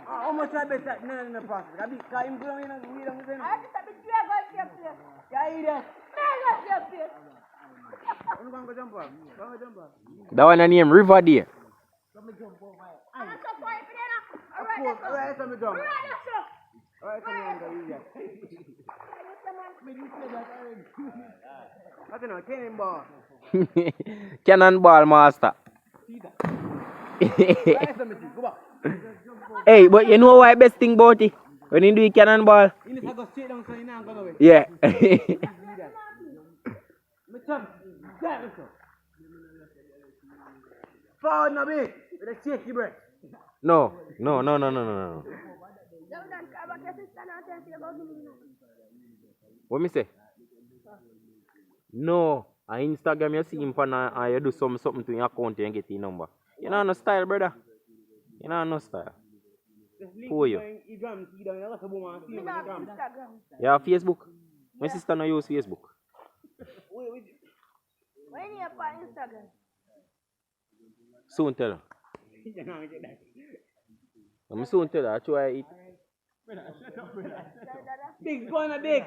How much I bet that in the process? I be him going in and we don't say. I just have to go to your place. Yeah, idiot. Go to your place. I'm going to jump off. Go jump off. That one I name River Day. Let me jump off my I'm eye. so sorry for that. Of course, alright, let me jump. Alright, that's all. Alright, come here, idiot. Me you say that already. I don't know, cannonball. Cannonball master. See that? Alright, let me see. Go back. Hey, but you know why best thing about it? When you do a cannonball? You need to go straight down so you not go away. Yeah. Me jump. Yeah, me jump. Forward now, big. With a shaky breath. No. What me say? No. On Instagram you see him and you do something to your account and get your number. You know no style, brother. You know no style. Who are you? You have Facebook? My sister no use Facebook. When you have Instagram? Soon tell her. I'm soon tell her. I try it. Big, go on a big.